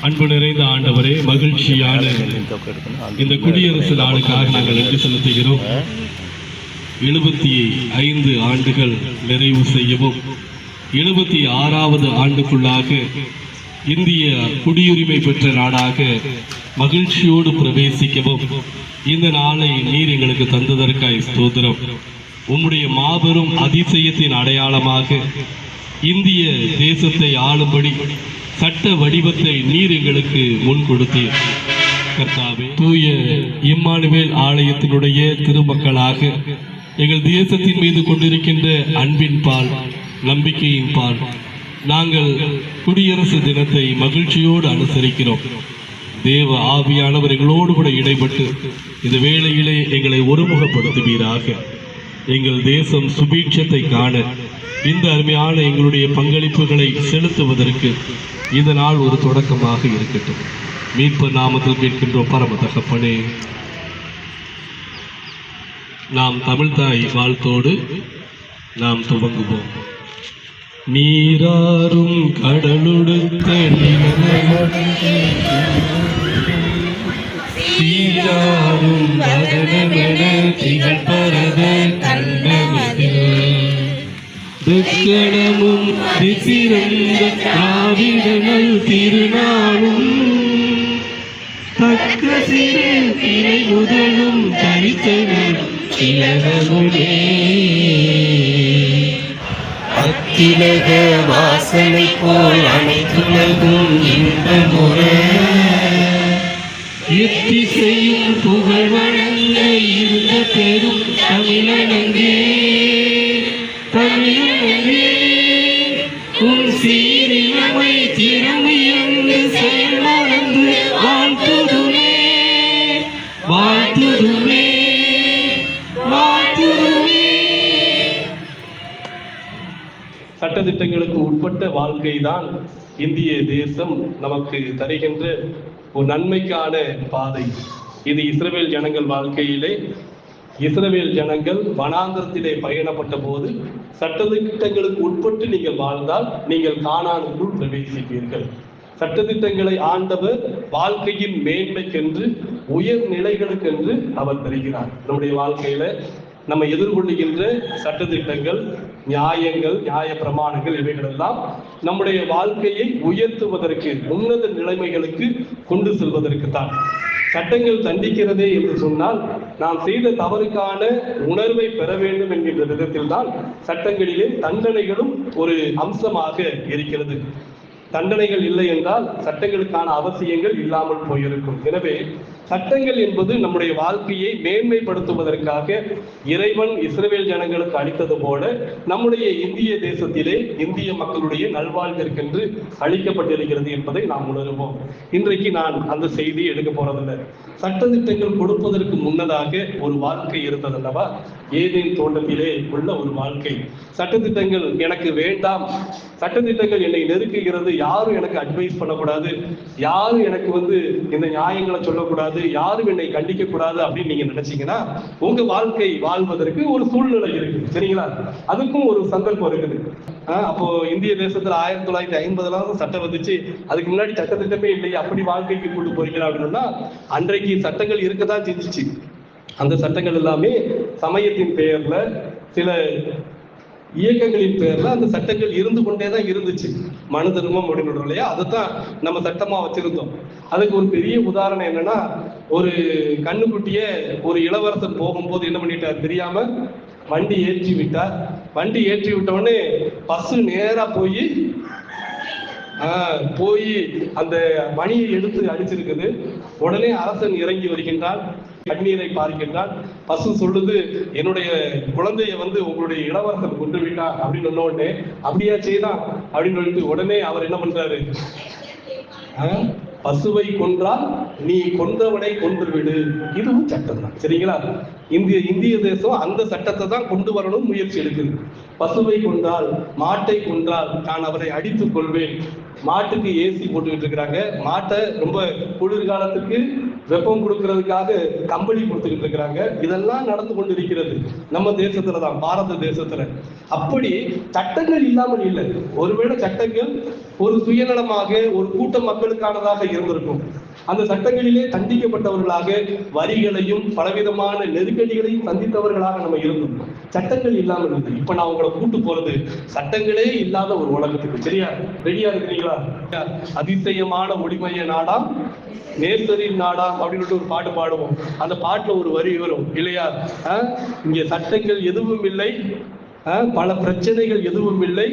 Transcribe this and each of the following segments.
அன்பு நிறைந்த ஆண்டவரே, மகிழ்ச்சியான இந்த குடியரசு நாளுக்காக நாங்கள் நன்றி செலுத்துகிறோம். 75 ஆண்டுகள் நிறைவு செய்யவும் 76வது ஆண்டுக்குள்ளாக இந்திய குடியுரிமை பெற்ற நாடாக மகிழ்ச்சியோடு பிரவேசிக்கவும் இந்த நாளை நீர் எங்களுக்கு தந்ததற்காய் ஸ்தோத்திரம். உம்முடைய மாபெரும் அதிசயத்தின் அடையாளமாக இந்திய தேசத்தை ஆளும்படி சட்ட வடிவத்தை நீர் எங்களுக்கு முன் கொடுத்தீர். கர்த்தாவே, தூய இம்மானுவேல் ஆலயத்தினுடைய திருமக்களாக எங்கள் தேசத்தின் மீது கொண்டிருக்கின்ற அன்பின் பால், நம்பிக்கையின் பால் நாங்கள் குடியரசு தினத்தை மகிழ்ச்சியோடு அனுசரிக்கிறோம். தேவ ஆவியானவர் எங்களோடு கூட இடைப்பட்டு இந்த வேளையிலே எங்களை ஒருமுகப்படுத்துவீராக. எங்கள் தேசம் சுபீட்சத்தை காண இந்த அருமையான எங்களுடைய பங்களிப்புகளை செலுத்துவதற்கு இந்த நாள் ஒரு தொடக்கமாக இருக்கட்டும். மீட்பர் நாமத்தில் கேட்கின்றோம் பரம தகப்பனே. நாம் தமிழ்தாய் வாழ்த்தோடு நாம் துவங்குவோம். நீராறும் கடலுடுத்த சீராறும் திகழ்பரத துக்கணமும் திசிறந்த திராவிடங்கள் திருநாளும் தக்க சிறு திரை முதலும் தரித்தனும் இலகமுமே அத்திலக வாசனை போல் அனைத்துலகும் இன்பமுறை எத்திசையும் புகழ் வழங்க இருந்த பெரும் தமிழனங்கே தமிழனங்கே உன் சீரிழமை திறமையங்கு செயல்மறந்து வாழ்த்துதுமே வாழ்த்துதுமே வாழ்த்துதுமே. சட்டதிட்டங்களுக்கு உட்பட்ட வாழ்க்கை தான் இந்திய தேசம் நமக்கு தருகின்ற ஒரு நன்மைக்கான பாதை. இது இஸ்ரவேல் ஜனங்கள் வாழ்க்கையிலே, இஸ்ரவேல் ஜனங்கள் வனாந்தரத்திலே பயணப்பட்ட போது சட்டதிட்டங்களுக்கு உட்பட்டு நீங்கள் வாழ்ந்தால் நீங்கள் கானானுக்குள் பிரவேசிப்பீர்கள். சட்டதிட்டங்களை ஆண்டவர் வாழ்க்கையின் மேன்மைக்கென்று, உயர் நிலைகளுக்கென்று அவர் தருகிறார். நம்முடைய வாழ்க்கையில நம்ம எதிர்கொள்ளுகின்ற சட்டதிட்டங்கள், நியாயங்கள், நியாய பிரமாணங்கள் இவைகளெல்லாம் நம்முடைய வாழ்க்கையை உயர்த்துவதற்கு, உன்னத நிலைமைகளுக்கு கொண்டு செல்வதற்கு தான். சட்டங்கள் தண்டிக்கிறதே என்று சொன்னால் நாம் செய்த தவறுக்கான உணர்வை பெற வேண்டும் என்கின்ற விதத்தில் தான் சட்டங்களிலே தண்டனைகளும் ஒரு அம்சமாக இருக்கிறது. தண்டனைகள் இல்லை என்றால் சட்டங்களுக்கான அவசியங்கள் இல்லாமல் போயிருக்கும். எனவே சட்டங்கள் என்பது நம்முடைய வாழ்க்கையை மேன்மைப்படுத்துவதற்காக இறைவன் இஸ்ரவேல் ஜனங்களுக்கு அளித்தது போல நம்முடைய இந்திய தேசத்திலே இந்திய மக்களுடைய நல்வாழ்விற்கென்று அளிக்கப்பட்டிருக்கிறது என்பதை நாம் உணருவோம். இன்றைக்கு நான் அந்த செய்தியை எடுக்க போறதில்லை. சட்டதிட்டங்கள் கொடுப்பதற்கு முன்னதாக ஒரு வாழ்க்கை இருந்ததல்லவா? ஏதேன் தோட்டத்திலே உள்ள ஒரு வாழ்க்கை. சட்டதிட்டங்கள் எனக்கு வேண்டாம், சட்டதிட்டங்கள் என்னை நெருக்குகிறது, யாரும் எனக்கு அட்வைஸ் பண்ணக்கூடாது, யாரும் எனக்கு இந்த நியாயங்களை சொல்லக்கூடாது, யாரும் என்னை கண்டிக்க கூடாது அப்படின்னு நீங்க நினைச்சீங்கன்னா உங்க வாழ்க்கை வாழ்வதற்கு ஒரு சூழ்நிலை இருக்கு. சரிங்களா? அதுக்கும் ஒரு சந்தர்ப்பம் இருக்குது. அப்போ இந்திய தேசத்துல 1950 சட்டம் வந்துச்சு. அதுக்கு முன்னாடி சட்டத்திட்டமே இல்லையே, அப்படி வாழ்க்கைக்கு கூட்டு போறீங்களா அப்படின்னா அன்றைக்கு சட்டங்கள் இருக்கதான் செஞ்சிச்சு. அந்த சட்டங்கள் எல்லாமே சமயத்தின் பெயர்ல, சில இயக்கங்களின் பெயர்ல அந்த சட்டங்கள் இருந்து கொண்டேதான் இருந்துச்சு. மனு தர்மம் அப்படின்னு இல்லையா, அதைத்தான் நம்ம சட்டமா வச்சிருந்தோம். அதுக்கு ஒரு பெரிய உதாரணம் என்னன்னா, ஒரு கண்ணுக்குட்டிய ஒரு இளவரசர் போகும்போது என்ன பண்ணிட்டார் தெரியாம வண்டி ஏற்றி விட்டார். வண்டி ஏற்றி விட்டவுடனே பசு நேரா போய் அந்த மணியை எடுத்து அடிச்சிருக்குது. உடனே அரசன் இறங்கி வருகின்றான், கண்ணீரை பார்க்கின்றான். பசு சொல்லுது, என்னுடைய குழந்தைய உங்களுடைய இளவரசன் கொண்டு விட்டார் அப்படின்னு சொன்ன உடனே அப்படியா செய்தான் அப்படின்னு சொல்லிட்டு உடனே அவர் என்ன பண்றாரு, பசுவை கொன்றால் நீ கொன்றவனை கொன்று விடு. இதுவும் சட்டம் தான். சரிங்களா? இந்திய தேசம் அந்த சட்டத்தை தான் கொண்டு வரணும் முயற்சி எடுக்குது. பசுவை கொன்றால், மாட்டை கொன்றால் நான் அவரை அடித்துக் கொள்வேன். மாட்டுக்கு ஏசி போட்டுக்கிட்டு இருக்கிறாங்க. மாட்டை ரொம்ப குளிர்காலத்துக்கு வெப்பம் கொடுக்கறதுக்காக கம்பளி கொடுத்துக்கிட்டு இருக்கிறாங்க. இதெல்லாம் நடந்து கொண்டு இருக்கிறது நம்ம தேசத்துலதான், பாரத தேசத்துல. அப்படி சட்டங்கள் இல்லாமல் இல்லை. ஒருவேளை சட்டங்கள் ஒரு சுயநலமாக ஒரு கூட்ட மக்களுக்கானதாக இருந்திருக்கும். அந்த சட்டங்களிலே தண்டிக்கப்பட்டவர்களாக, வரிகளையும் பலவிதமான நெருக்கடிகளையும் சந்தித்தவர்களாக நம்ம இருந்தோம். சட்டங்கள் இல்லாமல் இருந்தது. இப்ப நான் உங்களை கூட்டு போறது சட்டங்களே இல்லாத ஒரு உலகத்துக்கு. சரியா? ரெடியா இருக்கிறீங்களா? அதிசயமான ஒளிமைய நாடாம் நேசரின் நாடாம் அப்படின்னு ஒரு பாட்டு பாடுவோம். அந்த பாட்டுல ஒரு வரி வரும் இல்லையா? இங்க சட்டங்கள் எதுவும் இல்லை, பல பிரச்சனைகள் எதுவும் இல்லை,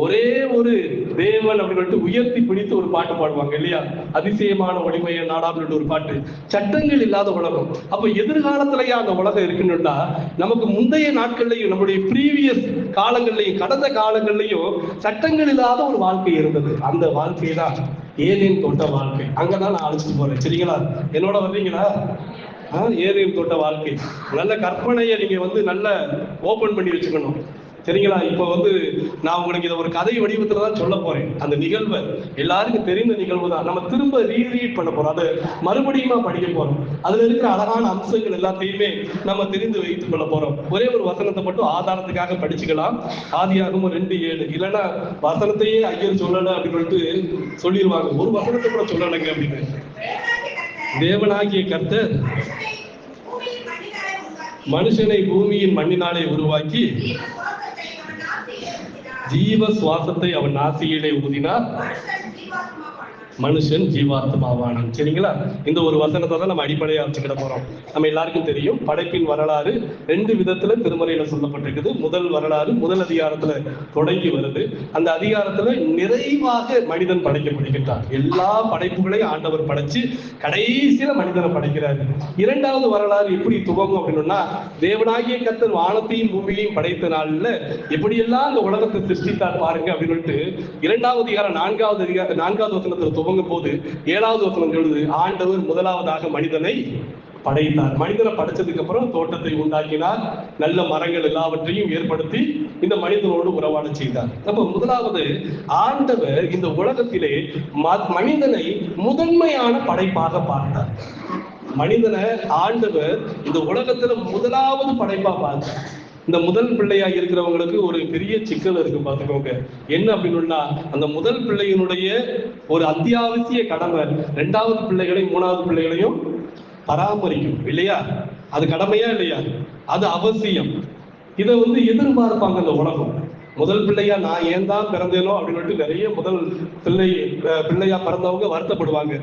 ஒரே ஒரு தேவன் அப்படின்னு உயர்த்தி பிடித்து ஒரு பாட்டு பாடுவாங்க இல்லையா? அதிசயமான ஒளிமைய நாடாம் ஒரு பாட்டு. சட்டங்கள் இல்லாத உலகம். அப்ப எதிர்காலத்திலேயே அந்த உலகம் இருக்குன்னுட்டா, நமக்கு முந்தைய நாட்கள்லையும் நம்முடைய ப்ரீவியஸ் காலங்கள்லையும் கடந்த காலங்கள்லையும் சட்டங்கள் இல்லாத ஒரு வாழ்க்கை இருந்தது. அந்த வாழ்க்கை தான் ஏதேன் தோட்ட வாழ்க்கை. அங்கதான் நான் அழைச்சிட்டு போறேன். சரிங்களா? என்னோட வர்றீங்களா? ஏதேன் தோட்ட வாழ்க்கை. நல்ல கற்பனையை நீங்க நல்ல ஓபன் பண்ணி வச்சுக்கணும். சரிங்களா? இப்ப நான் உங்களுக்கு இதை ஒரு கதை வடிவத்துல தான் சொல்ல போறேன். அந்த நிகழ்வை எல்லாருக்கும் தெரிந்த நிகழ்வு தான். நம்ம திரும்ப ரீரீட் பண்ண போறோம், அதை மறுபடியும் படிக்க போறோம். அதுல இருக்கிற அழகான அம்சங்கள் எல்லாத்தையுமே நம்ம தெரிந்து வைத்துக் கொள்ள போறோம். ஒரே ஒரு வசனத்தை மட்டும் ஆதாரத்துக்காக படிச்சுக்கலாம். ஆதியாகமம் 2:7. இல்லைன்னா வசனத்தையே ஐயர் சொல்லல அப்படின்னு சொல்லிடுவாங்க. ஒரு வசனத்தை கூட சொல்லலைங்க அப்படின்னு. தேவனாகிய கர்த்தர் மனுஷனை பூமியின் மண்ணினாலே உருவாக்கி ஜீவ சுவாசத்தை அவன் நாசியிலே ஊதினார், மனுஷன் ஜீவாத்மாவானான். சரிங்களா? இந்த ஒரு வசனத்தை தான் நம்ம அடிப்படையா வச்சுக்கிட போறோம். நம்ம எல்லாருக்கும் தெரியும், படைப்பின் வரலாறு 2 விதத்துல திருமறையில சொல்லப்பட்டிருக்குது. முதல் வரலாறு முதல் அதிகாரத்துல தொடங்கி வருது. அந்த அதிகாரத்துல நிறைவாக மனிதன் படைக்கப்படுகின்றான். எல்லா படைப்புகளையும் ஆண்டவர் படைச்சு கடைசியில மனிதனை படைக்கிறாரு. இரண்டாவது வரலாறு எப்படி துவங்கும் அப்படின்னா, தேவனாகிய கர்த்தர் வானத்தையும் பூமியையும் படைத்த நாள்ல எப்படியெல்லாம் அந்த உலகத்தை சிருஷ்டித்தார் பாருங்க அப்படின்னு 2வது அதிகாரம் 4வது வசனத்துல துவங்கும் போது 7வது வசனம் சொல்லுது, ஆண்டவர் முதலாவதாக மனிதனை படைத்தார். மனிதனை படைச்சதுக்கு அப்புறம் தோட்டத்தை உண்டாக்கினார், நல்ல மரங்கள் எல்லாவற்றையும் ஏற்படுத்தி இந்த மனிதனோடு உறவாட செய்தார். அப்ப முதலாவது ஆண்டவர் இந்த உலகத்திலே மனிதனை முதன்மையான படைப்பாக பார்த்தார். மனிதனை ஆண்டவர் இந்த உலகத்துல முதலாவது படைப்பா பார்த்தார். இந்த முதல் பிள்ளையா இருக்கிறவங்களுக்கு ஒரு பெரிய சிக்கல் இருக்கு, பார்த்துக்கோங்க. என்ன அப்படின்னா, அந்த முதல் பிள்ளையினுடைய ஒரு அத்தியாவசிய கடமை 2வது பிள்ளைகளையும் 3வது பிள்ளைகளையும் பராமரிக்கும் இல்லையா? அது கடமையா இல்லையா? அது அவசியம். இதை எதிர்பார்ப்பாங்க அந்த உலகம். முதல் பிள்ளையா நான் ஏன் தான் பிறந்தேனோ அப்படின்னு நிறைய முதல் பிள்ளையா பிறந்தவங்க வருத்தப்படுவாங்க.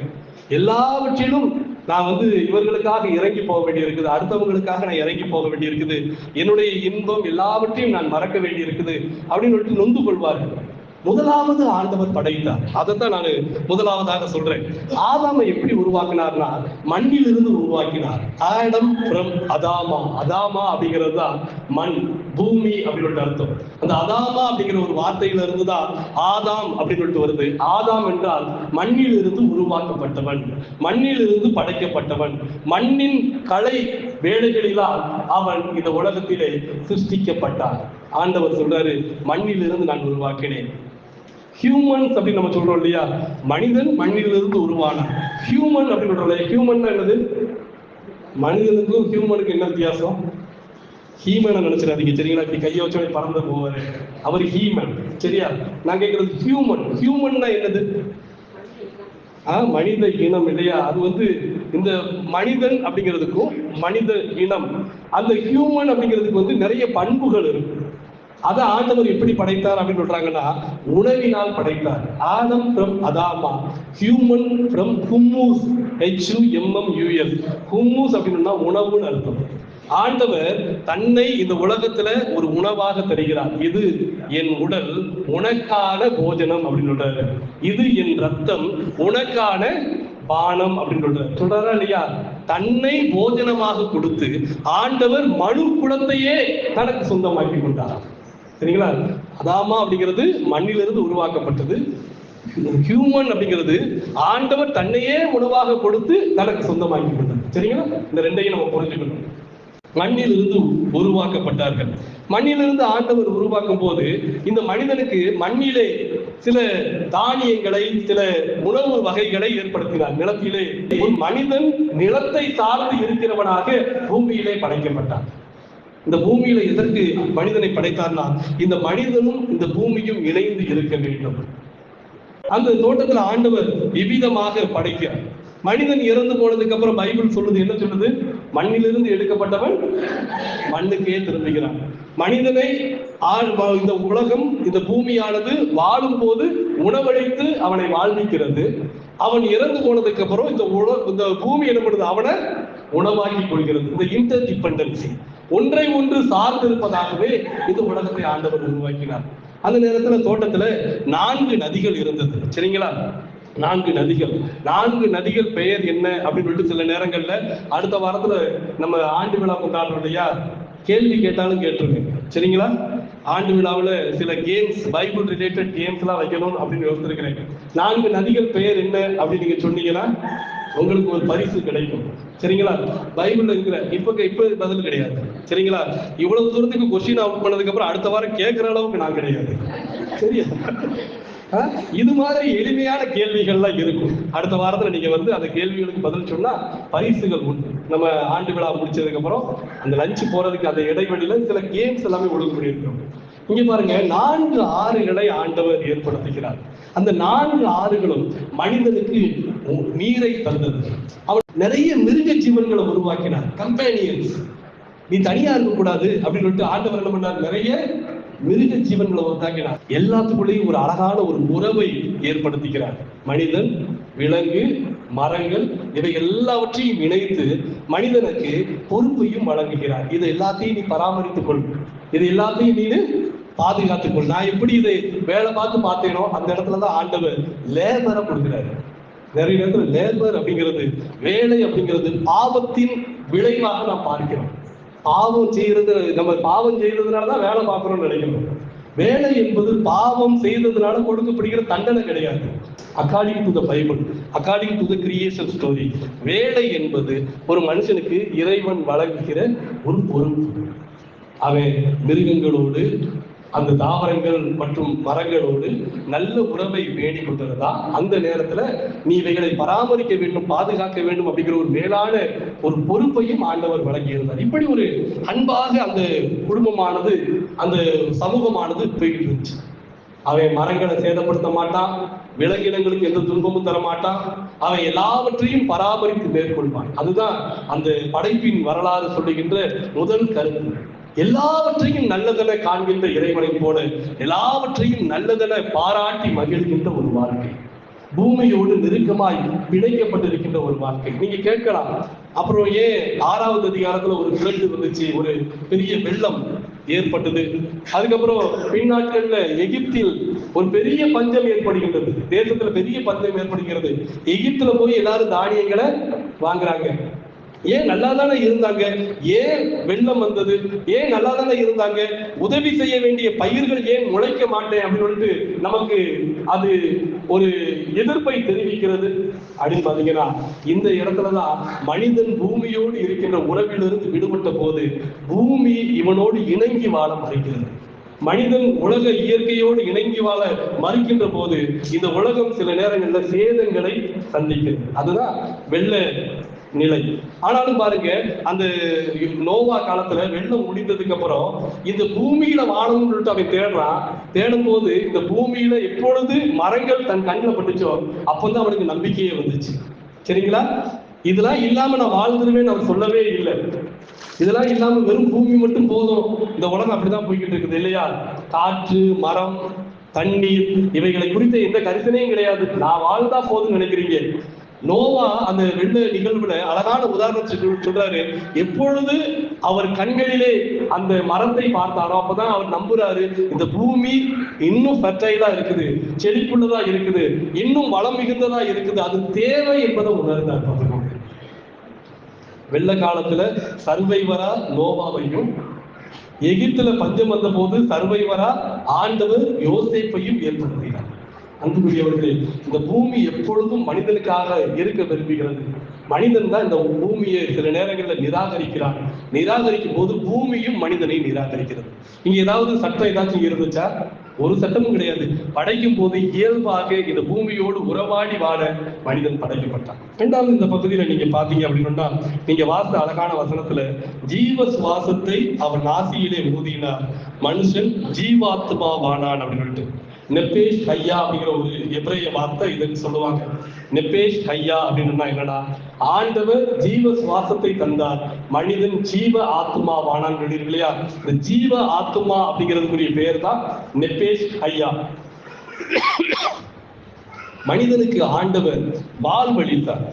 எல்லாவற்றிலும் நான் இவர்களுக்காக இறங்கி போக வேண்டி இருக்குது, அடுத்தவங்களுக்காக நான் இறங்கி போக வேண்டி இருக்குது, என்னுடைய இன்பம் எல்லாவற்றையும் நான் மறக்க வேண்டி இருக்குது அப்படின்னு நொந்து கொள்வார்கள். முதலாவது ஆண்டவர் படைத்தார். அதைத்தான் நான் முதலாவதாக சொல்றேன். ஆதாமை எப்படி உருவாக்கினார்னா, மண்ணிலிருந்து உருவாக்கினார். Adam from அதாமா. அதாமா அப்படிங்கிறது தான் மண், பூமி அப்படின்னு அர்த்தம். அந்த அதாமா அப்படிங்கிற ஒரு வார்த்தையில இருந்துதான் ஆதாம் அப்படின்னு வருது. ஆதாம் என்றால் மண்ணில் இருந்து உருவாக்கப்பட்டவன், மண்ணில் இருந்து படைக்கப்பட்டவன், மண்ணின் கலை வேலைகளிலால் அவன் இந்த உலகத்திலே சிருஷ்டிக்கப்பட்டான். ஆண்டவர் சொல்றாரு, மண்ணில் இருந்து நான் உருவாக்கினேன். ஹியூமன்ஸ் அப்படின்னு நம்ம சொல்றோம் இல்லையா? மனிதன் மண்ணிலிருந்து உருவான ஹியூமன் அப்படின்னு சொல்றோம். ஹியூமன் என்னது? மனிதனுக்கும் ஹியூமனுக்கு என்ன வித்தியாசம்? ஹீமன் நினைச்சிடாதீங்க, சரிங்களா? இப்படி கையை வச்சு பறந்து போவாரு, அவர் ஹீமன். சரியா? நான் கேட்கறது ஹியூமன். ஹியூமன்னா என்னது? மனித இனம் இல்லையா? அது இந்த மனிதன் அப்படிங்கிறதுக்கும் மனித இனம், அந்த ஹியூமன் அப்படிங்கிறதுக்கு நிறைய பண்புகள் இருக்கு. அதை ஆண்டவர் எப்படி படைத்தார் அப்படின்னு சொல்றாங்கன்னா, உணவினால் படைத்தார். ஆடம் ஃப்ரம் அதாமா, human from humus, HUMMUS. Humus அப்படின்னா உணவுன்னு அர்த்தம். ஆண்டவர் தன்னை இந்த உலகத்துல ஒரு உணவாக தருகிறார். இது என் உடல் உனக்கான போஜனம் அப்படின்னு சொல்றாரு. இது என் ரத்தம் உனக்கான பானம் அப்படின்னு சொல்றாரா இல்லையா? தன்னை போஜனமாக கொடுத்து ஆண்டவர் மனு குலத்தையே தனக்கு சொந்தமாக்கி கொண்டார். சரிங்களா? அதாமா அப்படிங்கிறது மண்ணிலிருந்து உருவாக்கப்பட்டது. ஹியூமன் அப்படிங்கிறது ஆண்டவர் தன்னையே உணவாக கொடுத்து தனக்கு சொந்தமாக்கி கொண்டார். சரிங்களா? இந்த ரெண்டையும் நம்ம புரிஞ்சுக்கணும். மண்ணிலிருந்து உருவாக்கப்பட்டார்கள். மண்ணிலிருந்து ஆண்டவர் உருவாக்கும் போது இந்த மனிதனுக்கு மண்ணிலே சில தானியங்களை, சில உணவு வகைகளை ஏற்படுத்தினார். நிலத்திலே ஒரு மனிதன் நிலத்தை சார்ந்து இருக்கிறவனாக பூமியிலே படைக்கப்பட்டார். இந்த பூமியில எதற்கு மனிதனை படைத்தார்னா, இந்த மனிதனும் இந்த பூமியும் இணைந்து இருக்க வேண்டும். அந்த தோட்டத்துல ஆண்டவர் விவிதமாக படைக்கிறார். மனிதன் இறந்து போனதுக்கு அப்புறம் பைபிள் சொல்லுது, என்ன சொல்லுது? மண்ணிலிருந்து எடுக்கப்பட்டவன் மண்ணுக்கே திரும்புகிறான். மனிதனை இந்த உலகம், இந்த பூமியானது வாழும் போது உணவளித்து அவனை வாழ்விக்கிறது. அவன் இறந்து போனதுக்கு அப்புறம் இந்த பூமி என்ன பண்ணுது? அவனை உணவாக்கி கொள்கிறது. இந்த இன்டர் டிபெண்டன்சி, ஒன்றை ஒன்று சார்ந்து இருப்பதாகவே இந்த உலகத்தை ஆண்டவர் உருவாக்கினார். அந்த நேரத்துல தோட்டத்துல 4 நதிகள் இருந்தது. சரிங்களா? 4 நதிகள் பெயர் என்ன அப்படின்னு சொல்லிட்டு சில நேரங்கள்ல அடுத்த வாரத்துல நம்ம ஆண்டு விழா கொண்டாடுறோம் இல்லையா, கேள்வி கேட்டாலும் கேட்டிருக்கேன். சரிங்களா? ஆண்டு விழாவில் சில கேம்ஸ், பைபிள் ரிலேட்டட் கேம்ஸ் எல்லாம் வைக்கணும் அப்படின்னு யோசிச்சிருக்கிறேன். 4 நதிகள் பெயர் என்ன அப்படின்னு நீங்க சொன்னீங்கன்னா உங்களுக்கு ஒரு பரிசு கிடைக்கும். சரிங்களா? பைபிள்ல இருக்கிற இப்ப பதில் கிடையாது. சரிங்களா? இவ்வளவு தூரத்துக்கு கொஸ்டின் அவுட் பண்ணதுக்கு அப்புறம் அடுத்த வாரம் கேட்கிற அளவுக்கு நான் கிடையாது. சரியா? இது மாதிரி எளிமையான கேள்விகள்லாம் இருக்கும். அடுத்த வாரத்துல நீங்க அந்த கேள்விகளுக்கு பதில் சொன்னா பரிசுகள் உண்டு. நம்ம ஆண்டு விழா முடிச்சதுக்கு அப்புறம் அந்த லஞ்ச் போறதுக்கு அந்த இடைவெளியில சில கேம்ஸ் எல்லாமே ஒழுங்கு பண்ணியிருக்கோம். இங்க பாருங்க, 4 ஆறுகளை ஆண்டவர் ஏற்படுத்துகிறார். அந்த 4 ஆறுகளும் மனிதனுக்கு நீரை தந்தது. அவர் நிறைய மிருக ஜீவன்களை உருவாக்கினார், கம்பேனியன்ஸ். நீ தனியா இருக்க கூடாது அப்படின்னு சொல்லிட்டு ஆண்டவர் என்ன பண்ணார்? நிறைய மிருக ஜீவன்களை உருவாக்கினார். எல்லாத்துக்குள்ளேயும் ஒரு அழகான ஒரு உறவை ஏற்படுத்துகிறார். மனிதன், விலங்கு, மரங்கள், இவை எல்லாவற்றையும் இணைத்து மனிதனுக்கு பொறுப்பையும் வழங்குகிறார். இது எல்லாத்தையும் நீ பராமரித்துக் கொள், இது எல்லாத்தையும் நீ பாதுகாத்துக் கொள். நான் எப்படி இதை வேலை பார்த்தேனோ அந்த இடத்துலதான் ஆண்டவர் லேபரை கொடுக்கிறாரு. நிறைய நேரத்துல லேபர் அப்படிங்கிறது, வேலை அப்படிங்கிறது பாவத்தின் விளைவாக நாம் பார்க்கிறோம். பாவம் செய்யறது, நம்ம பாவம் செய்யறதுனாலதான் வேலை பார்க்கிறோம்னு நினைக்கிறோம். வேலை என்பது பாவம் செய்ததுனால கொடுக்கப்படுகிற தண்டனை கிடையாது. According to the Bible, according to the creation story, வேலை என்பது ஒரு மனுஷனுக்கு இறைவன் வழங்குகிற ஒரு பொறுப்பு. அவன் மிருகங்களோடு, அந்த தாவரங்கள் மற்றும் மரங்களோடு நல்ல உறவை பேணி கொண்டிருந்தா அந்த நேரத்துல நீ இவைகளை பராமரிக்க வேண்டும், பாதுகாக்க வேண்டும் அப்படிங்கிற ஒரு மேலான ஒரு பொறுப்பையும் ஆண்டவர் வழங்கியிருந்தார். இப்படி ஒரு அன்பாக அந்த குடும்பமானது, அந்த சமூகமானது போயிட்டு இருந்துச்சு. அவன் மரங்களை சேதப்படுத்த மாட்டான், விலங்கினங்களுக்கு எந்த துன்பமும் தர மாட்டான், அவன் எல்லாவற்றையும் பராமரித்து மேற்கொள்வான். அதுதான் அந்த படைப்பின் வரலாறு சொல்லுகின்ற முதல் கருத்து. எல்லாவற்றையும் நல்லதென காண்கின்ற இறைவனை போல எல்லாவற்றையும் நல்லதென பாராட்டி மகிழ்கின்ற ஒரு வாழ்க்கை, பூமியோடு நெருக்கமாய் பிணைக்கப்பட்டிருக்கின்ற ஒரு வாழ்க்கை. நீங்க கேட்கலாம், அப்புறம் ஏன் 6வது அதிகாரத்துல ஒரு ஃப்ளட் வந்துச்சு, ஒரு பெரிய வெள்ளம் ஏற்பட்டது, அதுக்கப்புறம் பின்னாட்கள்ல எகிப்தில் ஒரு பெரிய பஞ்சம் ஏற்படுகின்றது, தேசத்துல பெரிய பஞ்சம் ஏற்படுகிறது, எகிப்துல போய் எல்லாரும் தானியங்களை வாங்குறாங்க. ஏன் நல்லா தானே இருந்தாங்க, ஏன் வெள்ளம் வந்தது, ஏன் நல்லா தானே இருந்தாங்க, உதவி செய்ய வேண்டிய பயிர்கள் ஏன் முளைக்க மாட்டேன் அப்படின்னு நமக்கு அது ஒரு எதிர்ப்பை தெரிவிக்கிறது அப்படின்னு பாத்தீங்கன்னா, இந்த இடத்துலதான் மனிதன் பூமியோடு இருக்கின்ற உறவிலிருந்து விடுபட்ட போது பூமி இவனோடு இணங்கி வாழ மறுக்கிறது. மனிதன் உலக இயற்கையோடு இணங்கி வாழ மறுக்கின்ற போது இந்த உலகம் சில நேரங்களில் சேதங்களை சந்திக்கிறது. அதுதான் வெள்ள நிலை. ஆனாலும் பாருங்க, அந்த நோவா காலத்துல வெள்ளம் முடிந்ததுக்கு அப்புறம் இந்த பூமியில வாழணும்னு சொல்லிட்டு அவன் தேடும் போது இந்த பூமியில எப்பொழுது மரங்கள் தன் கண்ணில் பட்டுச்சோ அப்பதான் அவனுக்கு நம்பிக்கையே வந்துச்சு. சரிங்களா? இதெல்லாம் இல்லாம நான் வாழ்ந்துருவேன்னு அவர் சொல்லவே இல்லை. இதெல்லாம் இல்லாம வெறும் பூமி மட்டும் போதும், இந்த உலகம் அப்படிதான் போய்கிட்டு இருக்குது இல்லையா? காற்று, மரம், தண்ணீர், இவைகளை குறித்த எந்த கருத்தனையும் கிடையாது. நான் வாழ்ந்தா போதும்னு நினைக்கிறீங்க. நோவா அந்த வெள்ள நிகழ்வுல அழகான உதாரணம் சொல்றாரு. எப்பொழுது அவர் கண்களிலே அந்த மரத்தை பார்த்தாரோ அப்பதான் அவர் நம்புறாரு, இந்த பூமி இன்னும் ஃபெர்டைலா இருக்குது, செழிப்புள்ளதா இருக்குது, இன்னும் வளம் மிகுந்ததா இருக்குது, அது தேவை என்பதை உணர்ந்தார். வெள்ள காலத்துல சர்வைவரா நோவாவையும், எகிப்துல பஞ்சம் வந்த போது சர்வைவரா ஆண்டவர் யோசேப்பையும் ஏற்படுத்தினார். அன்புக்குரியவர்களே, இந்த பூமி எப்பொழுதும் மனிதனுக்காக இருக்க விரும்புகிறது. மனிதன் தான் இந்த பூமியை சில நேரங்களில் நிராகரிக்கிறான். நிராகரிக்கும் போது பூமியும் மனிதனை நிராகரிக்கிறது. இங்க ஏதாவது சட்டம் ஏதாச்சும் இருந்துச்சா? ஒரு சட்டமும் கிடையாது. படைக்கும் போது இயல்பாக இந்த பூமியோடு உறவாடி வாழ மனிதன் படைக்கப்பட்டான். இரண்டாவது இந்த பகுதியில நீங்க பாத்தீங்க அப்படின்னா, நீங்க வாச அழகான வசனத்துல ஜீவ சுவாசத்தை அவன் நாசியிலே ஊதினார், மனுஷன் ஜீவாத்மாவானான் அப்படின்னு சொல்லிட்டு நெப்பேஷ் ஹையா அப்படிங்கிற ஒரு எபிரேய வார்த்தை இதுன்னு சொல்லுவாங்க. நெப்பேஷ் ஹையா அப்படின்னா என்னன்னா, ஆண்டவர் ஜீவ சுவாசத்தை தந்தார், மனிதன் ஜீவ ஆத்மா வானான் இல்லையா. இந்த ஜீவ ஆத்மா அப்படிங்கிறதுக்குரிய பேர் தான் நெப்பேஷ் ஹையா. மனிதனுக்கு ஆண்டவர் வாழ்வளித்தார்.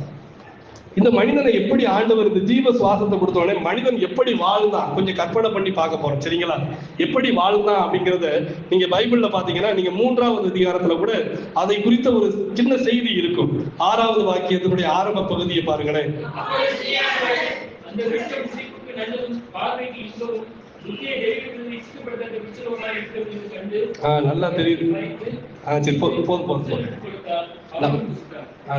இந்த மனிதனை எப்படி ஆண்டவர் இந்த ஜீவ சுவாசத்தை கொடுத்தோடனே மனிதன் எப்படி வாழ்ந்தான் கொஞ்சம் கற்பனை பண்ணி பார்க்க போறோம், சரிங்களா? எப்படி வாழ்ந்தான் அப்படிங்கிறத நீங்க பைபிள்ல பாத்தீங்கன்னா, நீங்க 3வது அதிகாரத்துல கூட அதை குறித்த ஒரு சின்ன செய்தி இருக்கும். 6வது வாக்கியத்தினுடைய ஆரம்ப பகுதியை பாருங்களேன். நல்லா தெரியுது. சரி, போதும்.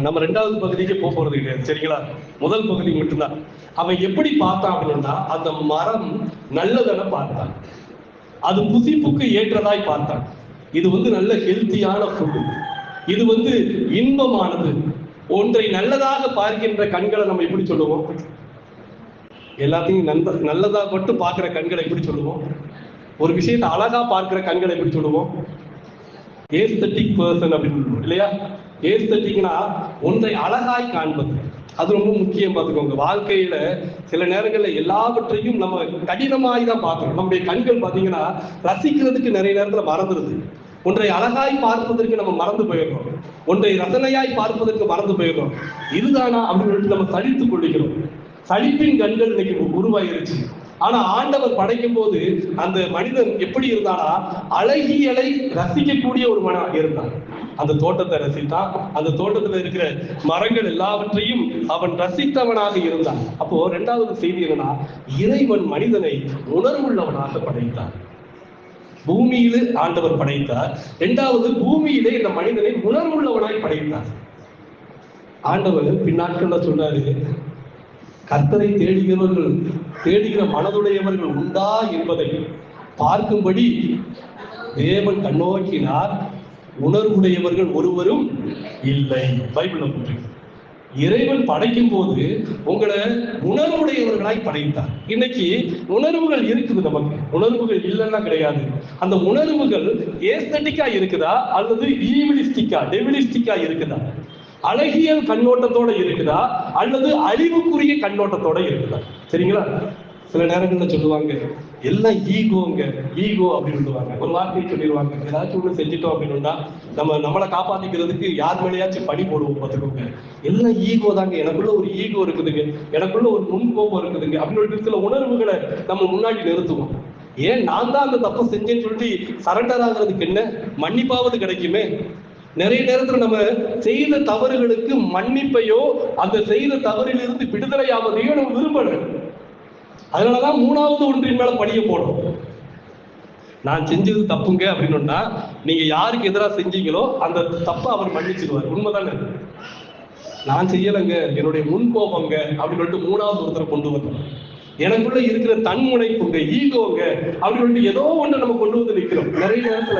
நம்ம 2வது பகுதிக்கு போறது கிடையாது, சரிங்களா? முதல் பகுதி மட்டும்தான். அவன் எப்படி பார்த்தான் அப்படின்னா, அந்த மரம் நல்லதென பார்த்தான், அது புசிப்புக்கு ஏற்றதாய் பார்த்தான். இது நல்ல ஹெல்த்தியான ஃபுட், இது இன்பமானது. ஒன்றை நல்லதாக பார்க்கின்ற கண்களை நம்ம எப்படி சொல்லுவோம்? எல்லாத்தையும் நல்லதா மட்டும் பார்க்கிற கண்களை எப்படி சொல்லுவோம்? ஒரு விஷயத்தை அழகா பார்க்கிற கண்களை எப்படி சொல்லுவோம்? ஏஸ்தட்டிக் பர்சன் அப்படின்னு இல்லையா? ஏஸ்தட்டிக்னா ஒன்றை அழகாய் காண்பது, அது ரொம்ப முக்கியம். பார்த்துக்கோங்க, வாழ்க்கையில சில நேரங்கள்ல எல்லாவற்றையும் நம்ம கடினமாய் தான் பார்க்கிறோம். நம்முடைய கண்கள் பார்த்தீங்கன்னா ரசிக்கிறதுக்கு நிறைய நேரத்துல மறந்துடுது. ஒன்றை அழகாய் பார்ப்பதற்கு நம்ம மறந்து போயிடுறோம், ஒன்றை ரசனையாய் பார்ப்பதற்கு மறந்து போயிடுறோம். இதுதானா அப்படின்னு நம்ம சலித்துக் கொள்கிறோம். சலிப்பின் கண்கள் இன்னைக்கு உருவாயிருச்சு. ஆனா ஆண்டவர் படைக்கும் போது அந்த மனிதன் எப்படி இருந்தானா, அழகியலை ரசிக்கக்கூடிய ஒரு மனம் இருந்தான். அந்த தோட்டத்தை ரசித்தான், அந்த தோட்டத்துல இருக்கிற மரங்கள் எல்லாவற்றையும் அவன் ரசித்தவனாக இருந்தான். அப்போ 2வது செய்தி என்னன்னா, இறைவன் மனிதனை உணர்வுள்ளவனாக படைத்தார். பூமியிலே ஆண்டவர் படைத்தார். 2வது, பூமியிலே இந்த மனிதனை உணர்வுள்ளவனாய் படைத்தார். ஆண்டவர் பின்னாட்கள்ல சொன்னாரு, கர்த்தரை தேடுகிற மனதுடையவர்கள் உண்டா என்பதை பார்க்கும்படி தேவன் கண்ணோக்கினார், உணர்வுடையவர்கள் ஒருவரும் இல்லை. பைபிள்ல போட்டு இறைவன் படைக்கும் போது உங்களை உணர்வுடையவர்களாய் படைத்தார். இன்னைக்கு உணர்வுகள் இருக்குது, நமக்கு உணர்வுகள் இல்லைன்னா கிடையாது. அந்த உணர்வுகள் ஏஸ்தட்டிக்கா இருக்குதா அல்லது டெவிலிஸ்டிக்கா இருக்குதா? அழகியல் கண்ணோட்டத்தோட இருக்குதா அல்லது அழிவுக்குரிய கண்ணோட்டத்தோட இருக்குதா? சரிங்களா? சில நேரங்கள்ல சொல்லுவாங்க, எல்லாம் ஈகோ அப்படின்னு சொல்லுவாங்க. ஒரு வார்த்தையை சொல்லிடுவாங்க, ஏதாச்சும் ஒண்ணு செஞ்சுட்டோம் அப்படின்னா நம்மளை காப்பாத்திக்கிறதுக்கு யார் மேலேயாச்சும் பணி போடுவோம். பார்த்துக்கோங்க, எல்லாம் ஈகோ தாங்க, எனக்குள்ள ஒரு ஈகோ இருக்குதுங்க, எனக்குள்ள ஒரு முன்கோபம் இருக்குதுங்க அப்படின்னு சில உணர்வுகளை நம்ம முன்னாடி நிறுத்துவோம். ஏன் நான் தான் அந்த தப்பை செஞ்சேன்னு சொல்லி சரண்டர் ஆகுறதுக்கு என்ன? மன்னிப்பாவது கிடைக்குமே. நிறைய நேரத்துல நம்ம செய்த தவறுகளுக்கு மன்னிப்பையோ அந்த செய்த தவறிலிருந்து விடுதலையாவதையோ நம்ம விரும்பல. அதனாலதான் 3வது ஒன்றின் மேல படிய போடும். நான் செஞ்சது தப்புங்க அப்படின்னா, நீங்க யாருக்கு எதிராக செஞ்சீங்களோ அந்த தப்பை அவர் மன்னிச்சிருவார். உண்மைதானே? நான் செய்யலைங்க, என்னுடைய முன்கோபங்க அப்படின்னு 3வது ஒருத்தரை கொண்டு வரணும். எனக்குள்ள இருக்கிற தன்முனைப்புங்க, ஈகோங்க அப்படின்னு ஏதோ ஒன்று நம்ம கொண்டு வந்து நிற்கிறோம். நிறைய நேரத்துல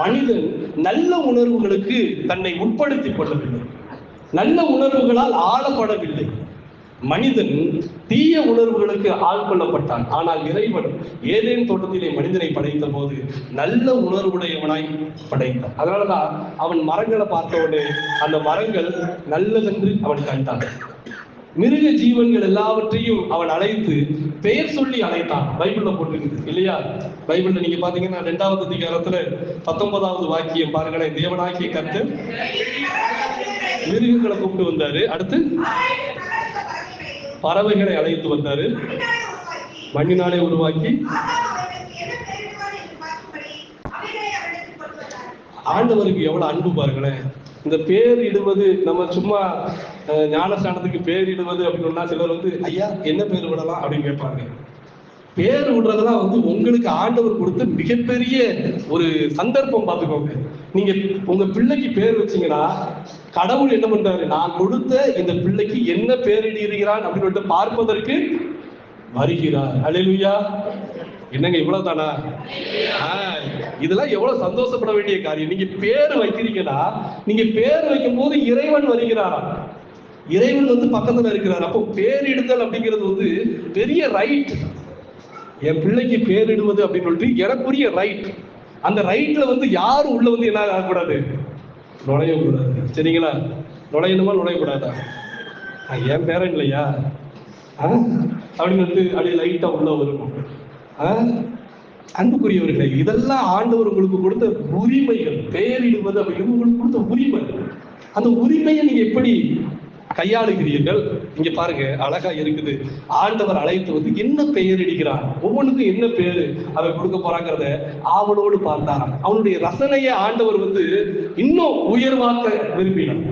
மனிதன் நல்ல உணர்வுகளுக்கு தன்னை உட்படுத்திக் கொள்ளவில்லை, நல்ல உணர்வுகளால் ஆளப்படவில்லை. மனிதன் தீய உணர்வுகளுக்கு ஆட்கொள்ளப்பட்டான். ஆனால் இறைவன் ஏதேன் தோட்டத்திலே மனிதனை படைத்த போது நல்ல உணர்வுடையவனாய் படைத்தான். அதனாலதான் அவன் மரங்களை பார்த்தவுடனே அந்த மரங்கள் நல்லதென்று அவன் கண்டான். மிருக ஜீவன்கள் எல்லாவற்றையும் அவன் அழைத்து பெயர் சொல்லி அழைத்தான். பைபிள்ல போட்டிருக்கு இல்லையா? பைபிள்ல நீங்க பாத்தீங்கன்னா 2வது அதிகாரத்துல 19வது வாக்கியம் பாருங்களேன். தேவனாகிய கர்த்தர் மிருகங்களை கூப்பிட்டு வந்தாரு, அடுத்து பறவைகளை அழைத்து வந்தாரு, மண்ணினாலே உருவாக்கி ஆண்டவருக்கு எவ்வளவு அன்பு பாருங்களேன். இந்த பேர் இடுவது, நம்ம சும்மா ஞானஸ்தானத்துக்கு பேர் இடுவது அப்படின்னா சிலர் ஐயா என்ன பேர் விடலாம் அப்படின்னு கேட்பாங்க. பேர் விடுறதெல்லாம் உங்களுக்கு ஆண்டவர் கொடுத்த மிகப்பெரிய ஒரு சந்தர்ப்பம். பார்த்துக்கோங்க, நீங்க உங்க பிள்ளைக்கு பேர் வச்சீங்கன்னா கடவுள் என்ன பண்றாரு, நான் கொடுத்த இந்த பிள்ளைக்கு என்ன பேரிடுகிறான் அப்படின்னு பார்ப்பதற்கு வருகிறார். அல்லேலூயா. என்னங்க இவ்வளவுதானா? இதெல்லாம் எவ்வளவு சந்தோஷப்பட வேண்டிய காரியம். நீங்க பேர் வைக்கிறீங்கன்னா, நீங்க பேர் வைக்கும் போது இறைவன் வருகிறாரா? இறைவன் பக்கத்துல இருக்கிறார். அப்போ பேரிடுதல் அப்படிங்கிறது பெரிய ரைட். என் பிள்ளைக்கு பேரிடுவது அப்படின்னு எனக்குரிய ரைட். அந்த ரைட்ல வந்து யாரும் உள்ள வந்து என்ன ஆகக்கூடாது, நுழையக்கூடாது. சரிங்களா? நுழையணுமா நுழையக்கூடாதா? என் பேரன் இல்லையா அப்படின்னு வந்து அப்படியே லைட்டா உள்ள வருவோம். அன்புக்குரியவர்களே, இதெல்லாம் ஆண்டவர் உங்களுக்கு கொடுத்த உரிமைகள். பெயரிடுவது அப்படிங்கிறது உங்களுக்கு கொடுத்த உரிமை. அந்த உரிமையை நீங்க எப்படி கையாளுகிறீர்கள்? இங்க பாருங்க, அழகா இருக்குது. ஆண்டவர் அழைத்து வந்து என்ன பெயரிடுகிறார், ஒவ்வொன்றுக்கும் என்ன பேரு அவர் கொடுக்க போறாங்கிறத ஆவலோடு பார்த்தாராம். அவனுடைய ரசனையை ஆண்டவர் வந்து இன்னும் உயர்வாக்க விரும்பினார்.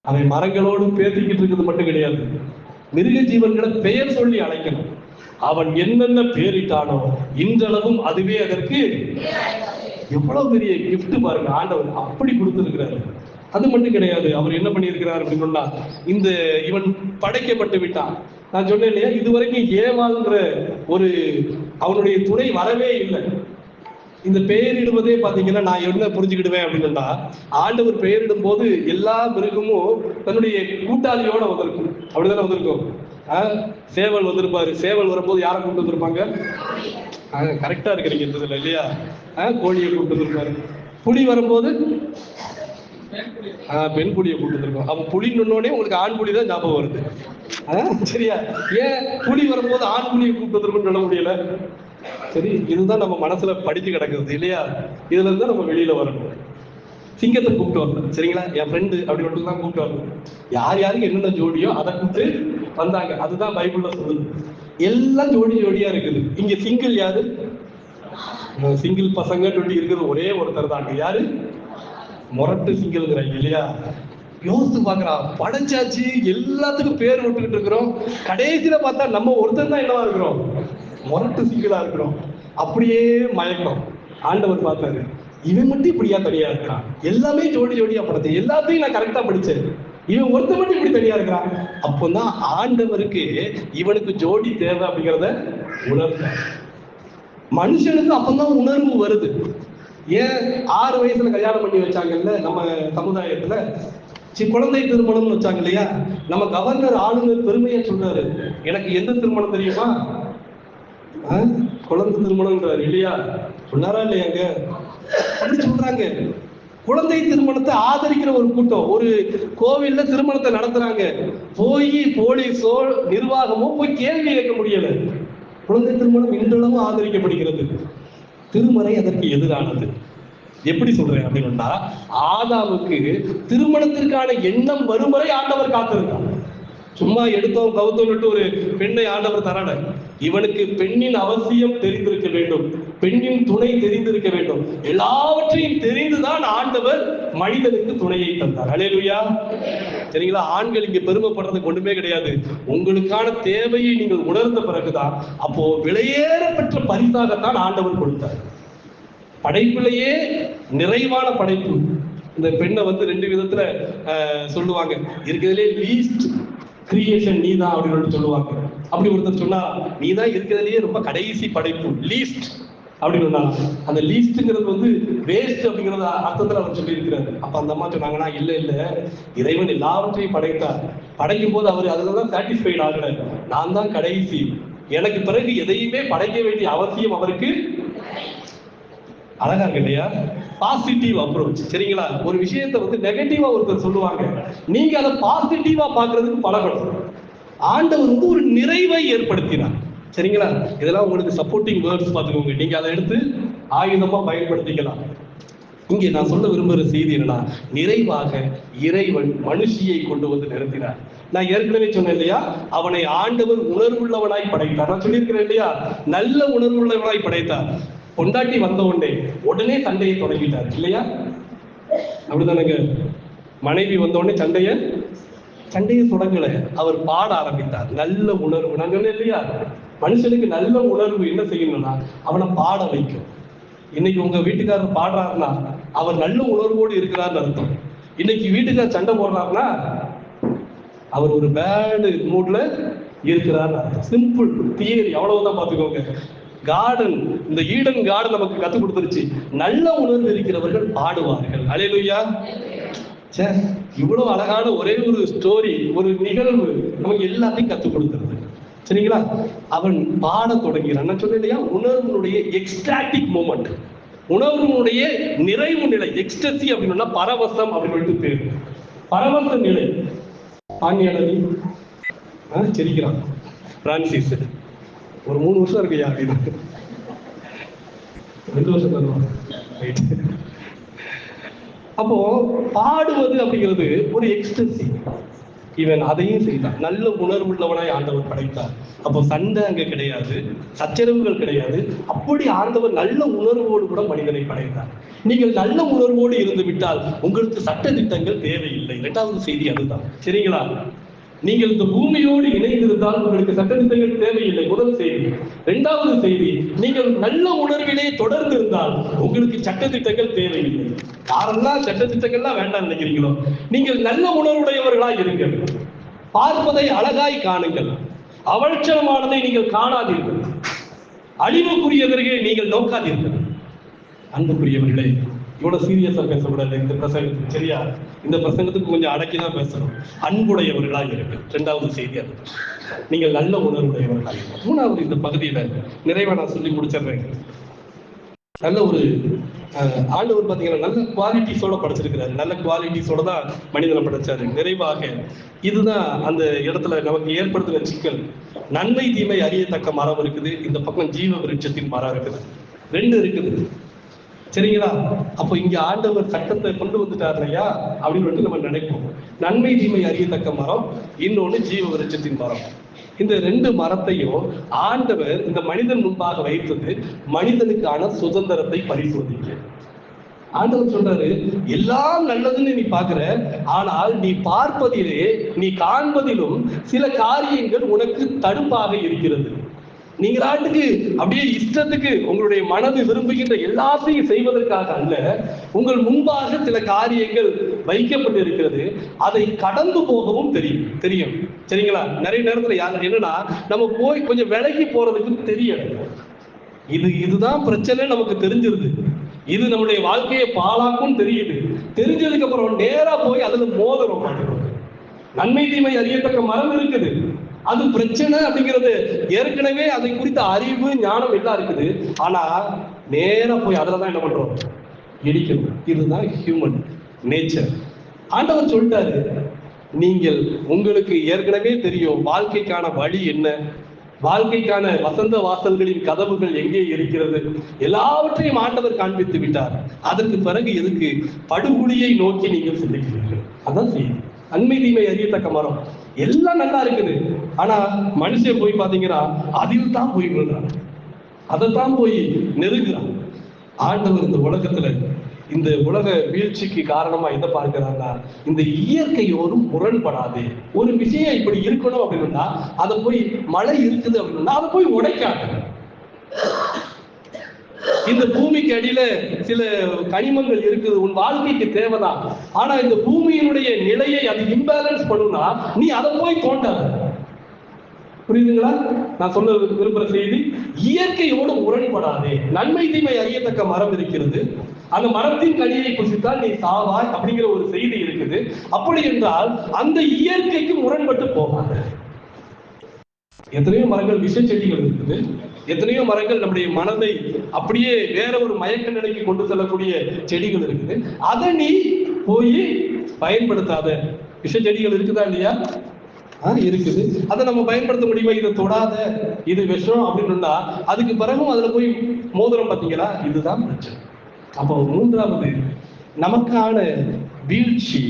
அவன் மரங்களோடு பேசிக்கிட்டு இருக்கிறது மட்டும் கிடையாது, மிருக ஜீவன்களை பெயர் சொல்லி அழைக்கணும். அவன் என்னென்ன பேரிட்டானோ இன்றளவும் அதுவே அதற்கு எவ்வளவு பெரிய கிஃப்ட் பாருங்க, ஆண்டவர் அப்படி கொடுத்திருக்கிறாரு. அது மட்டும் கிடையாது, அவர் என்ன பண்ணியிருக்கிறார் அப்படின்னு சொன்னா, இந்த இவன் படைக்கப்பட்டு விட்டான். நான் சொன்னேன் இல்லையா, இதுவரைக்கும் ஏவாள்ங்கிற ஒரு அவனுடைய துணை வரவே இல்லை. இந்த பெயரிடுவதே பாத்தீங்கன்னா நான் என்ன புரிஞ்சுக்கிடுவேன் அப்படின்னா, ஆண்டவர் பெயரிடும் போது எல்லா மிருகமும் தன்னுடைய கூட்டாளியோட வந்திருக்கும். அப்படிதானே வந்திருக்கும். சேவல் வந்திருப்பாரு, சேவல் வரும்போது யாரை கூப்பிட்டு வந்திருப்பாங்க? கரெக்டா இருக்கிறீங்க இதுல இல்லையா? கோழியை கூப்பிட்டு வந்திருப்பாரு. புலி வரும்போது பெண் புலியை கூப்பிட்டு வந்திருக்கோம். அப்ப புலின்னு உங்களுக்கு ஆண் புலி தான் ஞாபகம் வருது. சரியா? ஏன் புலி வரும்போது ஆண் புலியை கூப்பிட்டு வந்திருக்குன்னு சொல்ல முடியல? சரி, இதுதான் நம்ம மனசுல படிச்சு கிடக்குது இல்லையா? இதுல இருந்து நம்ம வெளியில வரணும். சிங்கத்தை கூப்பிட்டு வரணும். சரிங்களா? என் ஃப்ரெண்டு அப்படி மட்டும் தான் கூப்பிட்டு வரணும். யார் யாருக்கு என்னென்ன ஜோடியோ அதை கூப்பிட்டு வந்தாங்க. அதுதான் பைபிள்ல சொல்லுது. எல்லாம் ஜோடி ஜோடியா இருக்குது. இங்க சிங்கிள் யாரு? சிங்கிள் பசங்க சொல்லி இருக்கிறது ஒரே ஒருத்தர் தான். யாரு? முரட்டு சிங்கிள்ங்கிறாங்க இல்லையா? யோசித்து பாக்குறா, படைச்சாச்சு, எல்லாத்துக்கும் பேர் விட்டுக்கிட்டு இருக்கிறோம். கடைசியில பார்த்தா நம்ம ஒருத்தர் தான் என்னவா இருக்கிறோம்? முரட்டு சிங்கிளா இருக்கிறோம். அப்படியே மயக்கம். ஆண்டவர் பார்த்தாரு, இவன் மட்டும் இப்படியா தனியா இருக்கான், எல்லாமே ஜோடி ஜோடியா படைச்சேன், எல்லாத்தையும் நான் கரெக்டா படிச்சேன், இவன் ஒருத்த மட்டும் இப்படி தனியா இருக்கிறான். அப்பதான் ஆண்டவருக்கு இவனுக்கு ஜோடி தேவை அப்படிங்கிறத உணர்ந்தார். மனுஷனுக்கு அப்பதான் உணர்வு வருது. ஏன் 6 வயசுல கல்யாணம் பண்ணி வச்சாங்கல்ல நம்ம சமுதாயத்துல, குழந்தை திருமணம்னு வச்சாங்க இல்லையா? நம்ம கவர்னர் ஆளுநர் பெருமையா சொல்றாரு, எனக்கு எந்த திருமணம் தெரியுமா? குழந்தை திருமணம்ன்றாரு இல்லையா? சொன்னாரா இல்லையாங்க? அப்படி சொல்றாங்க. குழந்தை திருமணத்தை ஆதரிக்கிற ஒரு கூட்டம் ஒரு கோவில்ல திருமணத்தை நடத்துறாங்க. போய் போலீஸோ நிர்வாகமோ போய் கேள்வி கேட்க முடியல. குழந்தை திருமணம் இன்றளவு ஆதரிக்கப்படுகிறது. திருமறை அதற்கு எதிரானது. எப்படி சொல்றேன் அப்படின்னா, ஆதாமுக்கு திருமணத்திற்கான எண்ணம் வரும் வரை ஆண்டவர் காத்திருந்தார். சும்மா எடுத்தோம் கவுத்தோம் ஒரு பெண்ணை ஆண்டவர் தரல. இவனுக்கு பெண்ணின் அவசியம் தெரிந்திருக்க வேண்டும், பெண்ணின் துணை தெரிந்திருக்க வேண்டும். எல்லாவற்றையும் தெரிந்துதான் ஆண்டவர் மனிதனுக்கு துணையை தந்தார். அல்லேலூயா. சரிங்களா? ஆண்கள் இங்க பெருமைப்படுறதுக்கு ஒண்ணுமே கிடையாது. உங்களுக்கான தேவையை நீங்கள் உணர்ந்த பிறகுதான், அப்போ விலையேற பெற்ற பரிசாகத்தான் ஆண்டவர் கொடுத்தார். படைப்பிலேயே நிறைவான படைப்பு. இந்த பெண்ணை வந்து 2 விதத்துல சொல்லுவாங்க. இருக்கிறதுலே லீஸ்ட் கிரியேஷன் நீதான் அப்படின்னு சொல்லுவாங்க. அப்படி ஒருத்தர் சொன்னா, நீதான் இருக்கிறதுலயே ரொம்ப கடைசி படைப்பு, லீஸ்ட் அப்படின்னு. அந்த லீஸ்ட்ங்கிறது வந்து வேஸ்ட் அப்படிங்கறது அர்த்தத்துல அவர் சொல்லி இருக்கிறாரு. அப்ப அந்த அம்மா சொன்னாங்கன்னா, இல்ல இல்ல, இறைவன் எல்லாவற்றையும் படைத்தார். படைக்கும் போது அவர் அதுலதான் சாட்டிஸ்ஃபைட் ஆகல. நான் தான் கடைசி, எனக்கு பிறகு எதையுமே படைக்க வேண்டிய அவசியம் அவருக்கு. அழகா இருக்கு இல்லையா? Positive approach. சரிங்களா? ஒரு விஷயத்தை வந்து நெகட்டிவா ஒருத்தர் சொல்லுவாங்க, நீங்க அதை பாசிட்டிவா பாக்குறதுக்கு பழகணும். ஆண்டவர் வந்து ஒரு நிறைவை ஏற்படுத்தினார். சரிங்களா? இதெல்லாம் உங்களுக்கு சப்போர்ட்டிங் வேர்ட்ஸ் பார்த்துக்கோங்க. நீங்க அதை எடுத்து ஆயுதமா பயன்படுத்திக்கலாம். இங்கே நான் சொல்ல விரும்புகிற செய்தி என்னன்னா, நிறைவாக இறைவன் மனுஷியை கொண்டு வந்து நிறுத்தினார். நான் ஏற்கனவே சொன்னேன் இல்லையா, அவனை ஆண்டவர் உணர்வுள்ளவனாய் படைத்தார். நான் சொல்லியிருக்கிறேன் இல்லையா, நல்ல உணர்வுள்ளவனாய் படைத்தார். பொண்டாட்டி வந்த உடனே சண்டையை தொடங்கிட்டார் இல்லையா? அப்படிதானங்க? மனைவி வந்த உடனே சண்டையை தொடங்கல, அவர் பாட ஆரம்பித்தார். நல்ல உணர்வு. நான் சொன்னேன் இல்லையா, மனுஷனுக்கு நல்ல உணர்வு என்ன செய்யணும்னா அவனை பாட வைக்கும். இன்னைக்கு உங்க வீட்டுக்காரர் பாடுறாருன்னா அவர் நல்ல உணர்வோடு இருக்கிறார்னு அர்த்தம். இன்னைக்கு வீட்டுக்காரர் சண்டை போடுறாருன்னா அவர் ஒரு பேட் மூட்ல இருக்கிறார்னு அர்த்தம். சிம்பிள் தியரி, அவ்வளவுதான். பார்த்துக்கோங்க. கார்டன், இந்த ஈடன் கார்டன் நமக்கு கத்துக் கொடுத்துருச்சு. நல்ல உணர்வு இருக்கிறவர்கள் பாடுவார்கள். அல்லேலூயா. சே, இவ்வளவு அழகான ஒரே ஒரு ஸ்டோரி, ஒரு நிகழ்வு நமக்கு எல்லாத்தையும் கத்துக் கொடுத்துருது. சரிங்களா? அவன் பாட தொடங்கிறான். நான் சொன்னேன் இல்லையா, உணர்வுடைய எக்ஸ்டாட்டிக் மூமெண்ட். உணர்வுடைய நிறைவு நிலை, எக்ஸ்டசி அப்படின்னா பரவசம் அப்படின்னு பேரு. பரவச நிலை. ஆங்கிலி சிரிக்கிறான் பிரான்சிஸ். ஒரு 3 வருஷம் இருக்கு யாரு 2 வருஷம் தருவாங்க. அப்போ பாடுவது அப்படிங்கிறது ஒரு எக்ஸ்டசி. இவன் அதையும் செய்தான். நல்ல உணர்வுள்ளவனாய் ஆண்டவர் படைத்தார். அப்போ சண்டை அங்க கிடையாது, சச்சரவுகள் கிடையாது. அப்படி ஆண்டவர் நல்ல உணர்வோடு கூட மனிதனை படைத்தார். நீங்கள் நல்ல உணர்வோடு இருந்து விட்டால் உங்களுக்கு சட்ட திட்டங்கள் தேவையில்லை. 2வது செய்தி அதுதான். சரிங்களா? நீங்கள் இந்த பூமியோடு இணைந்திருந்தால் உங்களுக்கு சட்டத்திட்டங்கள் தேவையில்லை. முதல் செய்தி. 2வது செய்தி, நீங்கள் நல்ல உணர்விலே தொடர்ந்து இருந்தால் உங்களுக்கு சட்டத்திட்டங்கள் தேவையில்லை. யாரெல்லாம் சட்டத்திட்டங்கள்லாம் வேண்டாம் நினைக்கிறீங்களோ நீங்கள் நல்ல உணர்வுடையவர்களாய் இருங்கள். பார்ப்பதை அழகாய் காணுங்கள். அவட்சணமானதை நீங்கள் காணாதீர்கள். அழிவுக்குரியவர்களை நீங்கள் நோக்காதீர்கள். அன்புக்குரியவர்களே, இவ்வளவு சீரியஸா பேசக்கூடாது இந்த பிரசங்கத்துக்கு. சரியா? இந்த பிரசங்கத்துக்கு கொஞ்சம் அடக்கிதான் பேசணும். அன்புடையவர்களாக இருக்கு. 2வது செய்தி அது. நீங்கள் நல்ல உணர்வுடையவர்களாக இருக்கு. 3வது இந்த பகுதியில நிறைவா நான் சொல்லி முடிச்சிடுறேன். நல்ல ஒரு ஆண்டவர் பாத்தீங்கன்னா நல்ல குவாலிட்டிஸோட படைச்சிருக்கிறாரு. நல்ல குவாலிட்டிஸோட தான் மனிதனை படைச்சாரு. நிறைவாக இதுதான் அந்த இடத்துல நமக்கு ஏற்படுத்துகிற சிக்கல். நன்மை தீமை அறியத்தக்க மரம் இருக்குது, இந்த பக்கம் ஜீவ விருட்சத்தின் மரம் இருக்குது. 2 இருக்குது. சரிங்களா? அப்போ இங்க ஆண்டவர் சட்டத்தை கொண்டு வந்துட்டார் இல்லையா அப்படின்னு நம்ம நினைப்போம். நன்மை தீமை அறியத்தக்க மரம், இன்னொன்னு ஜீவ விருட்சத்தின் மரம். இந்த 2 மரத்தையும் ஆண்டவர் இந்த மனிதன் முன்பாக வைத்தது மனிதனுக்கான சுதந்திரத்தை பரிசோதிக்க. ஆண்டவர் சொல்றாரு, எல்லாம் நல்லதுன்னு நீ பாக்குற, ஆனால் நீ பார்ப்பதிலே நீ காண்பதிலும் சில காரியங்கள் உனக்கு தடுப்பாக இருக்கிறது. நீங்க நாட்டுக்கு அப்படியே இஷ்டத்துக்கு உங்களுடைய மனது விரும்புகின்ற எல்லாத்தையும் செய்வதற்காக அல்ல, உங்கள் முன்பாக சில காரியங்கள் வைக்கப்பட்டு இருக்கிறது. அதை கடந்து போகவும் தெரியும். சரிங்களா? நிறைய நேரத்துல என்னன்னா நம்ம போய் கொஞ்சம் விலகி போறதுக்கு தெரியல. இதுதான் பிரச்சனை நமக்கு தெரிஞ்சிருது. இது நம்முடைய வாழ்க்கையை பாழாக்கும் தெரியுது. தெரிஞ்சதுக்கு அப்புறம் நேரா போய் அதுல மோதிரம். நன்மை தீமை அறியத்தக்க மரம் இருக்குது, அது பிரச்சனை அப்படிங்கிறது ஏற்கனவே அதை குறித்த அறிவு ஞானம் எல்லாம் இருக்குது. ஆனா நேரா போய் அதுலதான் என்ன பண்றோம்? இடிக்கணும். இதுதான் ஹியூமன் நேச்சர். ஆண்டவர் சொல்லிட்டாரு, நீங்கள் உங்களுக்கு ஏற்கனவே தெரியும் வாழ்க்கைக்கான வழி என்ன, வாழ்க்கைக்கான வசந்த வாசல்களின் கதவுகள் எங்கே இருக்கிறது, எல்லாவற்றையும் ஆண்டவர் காண்பித்து விட்டார். அதற்கு பிறகு எதுக்கு படுகொலியை நோக்கி நீங்கள் சிந்திக்கிறீர்கள்? அதான் செய்யும். நன்மை தீமை அறியத்தக்க மரம் எல்லாம் நல்லா இருக்குது. ஆனா மனுஷன் போய் பாத்தீங்கன்னா அதில் தான் போய் விழுறான், அதைத்தான் போய் நெருங்குறான். ஆண்டவர் இந்த உலகத்துல இந்த உலக வீழ்ச்சிக்கு காரணமா எதை பார்க்கிறான்னா, இந்த இயற்கையோடும் முரண்படாது. ஒரு விஷயம் இப்படி இருக்கணும் அப்படின்னா அதை போய் மழை இருக்குது அப்படின்னா அதை போய் உடைக்காது. இந்த பூமிக்கு அடியில சில கனிமங்கள் இருக்குது, உன் வாழ்க்கைக்கு தேவைதான். ஆனா இந்த பூமியினுடைய நிலையை அது இம்பேலன்ஸ் பண்ணுனா நீ அதை போய் தோண்டாத. புரியுதுங்களா? நான் சொல்ல விரும்புற செய்தி, இயற்கையோடு முரண்படாதே. நன்மை தீமை அறியத்தக்க மரம் இருக்கிறது, அந்த மரத்தின் கனியை புசித்தால் நீ சாவாய் அப்படிங்கிற ஒரு செய்தி இருக்குது. அப்படி என்றால் அந்த இயற்கைக்கு முரண்பட்டு போகாது. எத்தனையோ மரங்கள் விஷ செடிகள் இருக்குது, எத்தனையோ மரங்கள் நம்முடைய மனதை அப்படியே வேற ஒரு மயக்க நிலைக்கு கொண்டு செல்லக்கூடிய செடிகள் இருக்குது. அதை நீ போய் பயன்படுத்தாத. விஷ செடிகள் இருக்குதா இல்லையா? இருக்குது. அதை நம்ம பயன்படுத்த முடியுமா? இதை தொடாத, இது விஷம் அப்படின்னா அதுக்கு பிறகும் அதுல போய் மோதிரம். பார்த்தீங்களா? இதுதான் பிரச்சனை. அப்போ 3வது நமக்கான வீழ்ச்சி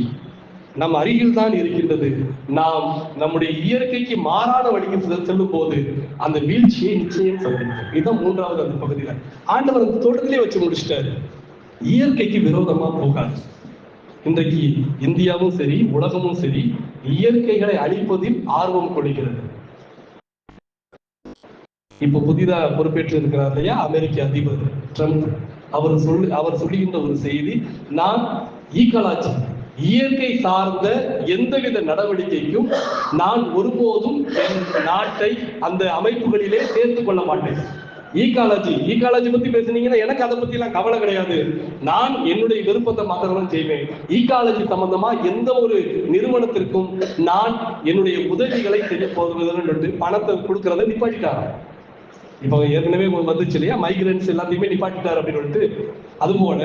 நம் அருகில் தான் இருக்கின்றது. நாம் நம்முடைய இயற்கைக்கு மாறான வழியில் செல்லும் போது அந்த வீழ்ச்சியை நிச்சயம் சந்திக்கும். இதுதான் 3வது அந்த பகுதியில ஆண்டவர் அந்த தோட்டத்திலே வச்சு முடிச்சிட்டாரு. இயற்கைக்கு விரோதமா போகாது. இன்றைக்கு இந்தியாவும் சரி உலகமும் சரி இயற்கைகளை அழிப்பதில் ஆர்வம் கொள்கிறது. இப்ப புதிதா பொறுப்பேற்று இருக்கிறார் இல்லையா அமெரிக்க அதிபர் ட்ரம்ப், அவர் சொல்லுகின்ற ஒரு செய்தி, நான் ஈக்காலஜி இயற்கை சார்ந்த எந்தவித நடவடிக்கைக்கும் நான் ஒருபோதும் என் நாட்டை அந்த அமைப்புகளிலே சேர்த்துக் கொள்ள மாட்டேன். ஈக்காலஜி பத்தி பேசுனீங்கன்னா எனக்கு அதை பத்தி எல்லாம் கவலை கிடையாது. நான் என்னுடைய விருப்பத்தை மாத்திரம் செய்வேன். ஈக்காலஜி சம்பந்தமா எந்த ஒரு நிறுவனத்திற்கும் நான் என்னுடைய உதவிகளை செய்ய போவதில்லை. பணத்தை கொடுக்கறத நிப்பாட்டிட்டாராம். இப்ப ஏற்கனவே வந்துச்சு இல்லையா, மைக்ரன்ஸ் எல்லாத்தையுமே நிப்பாட்டிட்டார் அப்படின்னு அதுபோல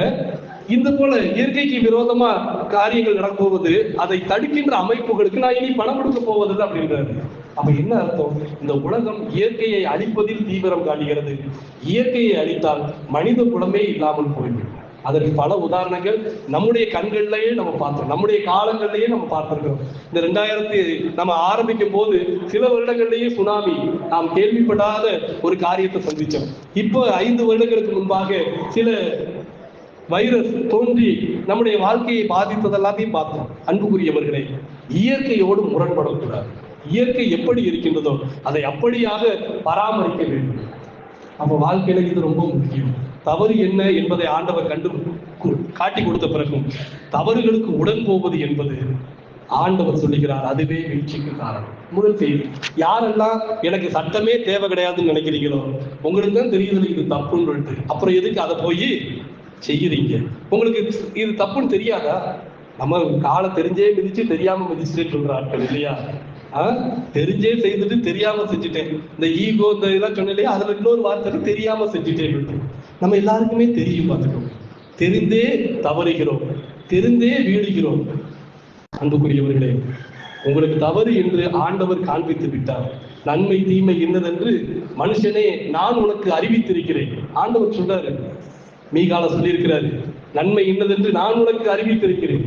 இந்த போல இயற்கைக்கு விரோதமா காரியங்கள் நடக்கும்போது அதை தடுக்கின்ற அமைப்புகளுக்கு நான் இனி பணம் கொடுக்க போவதில்லை அப்படின்றாரு. அப்ப என்ன அர்த்தம்? இந்த உலகம் இயற்கையை அழிப்பதில் தீவிரம் காட்டுகிறது. இயற்கையை அழித்தால் மனித குலமே இல்லாமல் போய்விடும். அதற்கு பல உதாரணங்கள் நம்முடைய கண்கள்லயே நம்ம பார்த்தோம், நம்முடைய காலங்கள்லயே நம்ம பார்த்திருக்கிறோம். இந்த 2000 நம்ம ஆரம்பிக்கும் போது சில வருடங்கள்லயே சுனாமி நாம் கேள்விப்படாத ஒரு காரியத்தை சந்திச்சோம். இப்போ 5 வருடங்களுக்கு முன்பாக சில வைரஸ் தோன்றி நம்முடைய வாழ்க்கையை பாதித்தது எல்லாத்தையும் பார்த்தோம். அன்புக்குரியவர்களே, இயற்கையோடு முரண்படக்கூடாது. இயற்கை எப்படி இருக்கின்றதோ அதை அப்படியாக பராமரிக்க வேண்டும். அப்ப வாழ்க்கையில இது ரொம்ப முக்கியம். தவறு என்ன என்பதை ஆண்டவர் காட்டி கொடுத்த பிறகும் தவறுகளுக்கு உடன் போவது என்பது ஆண்டவர் சொல்லுகிறார், அதுவே வீழ்ச்சிக்கு காரணம். முதல் செய்தி, யாரெல்லாம் எனக்கு சட்டமே தேவை கிடையாதுன்னு நினைக்கிறீங்களோ உங்களுக்கு தான் தெரியுது இது தப்புன்னு சொல்லிட்டு, அப்புறம் எதுக்கு அதை போய் செய்யறீங்க? உங்களுக்கு இது தப்புன்னு தெரியாதா? நம்ம காலை தெரிஞ்சே மிதிச்சு தெரியாம மிதிச்சுட்டு சொல்ற ஆட்கள் இல்லையா? தெரிஞ்சே செய்துட்டு தெரியாம செஞ்சுட்டேன். இந்த ஈகோ இந்த இதெல்லாம் சொன்னலையே, அதுல இன்னொரு வார்த்தை தெரியாம செஞ்சுட்டேன். நம்ம எல்லாருக்குமே தெரியும், பார்த்துக்கோங்க. தெரிந்தே தவறுகிறோம், தெரிந்தே வீழுகிறோம். அன்புக்குரியவர்களே, உங்களுக்கு தவறு என்று ஆண்டவர் காண்பித்து விட்டார். நன்மை தீமை என்னதென்று மனுஷனே நான் உனக்கு அறிவித்திருக்கிறேன். ஆண்டவர் சொல்றாரு, மீகால சொல்லியிருக்கிறாரு, நன்மை என்னதென்று நான் உனக்கு அறிவித்திருக்கிறேன்,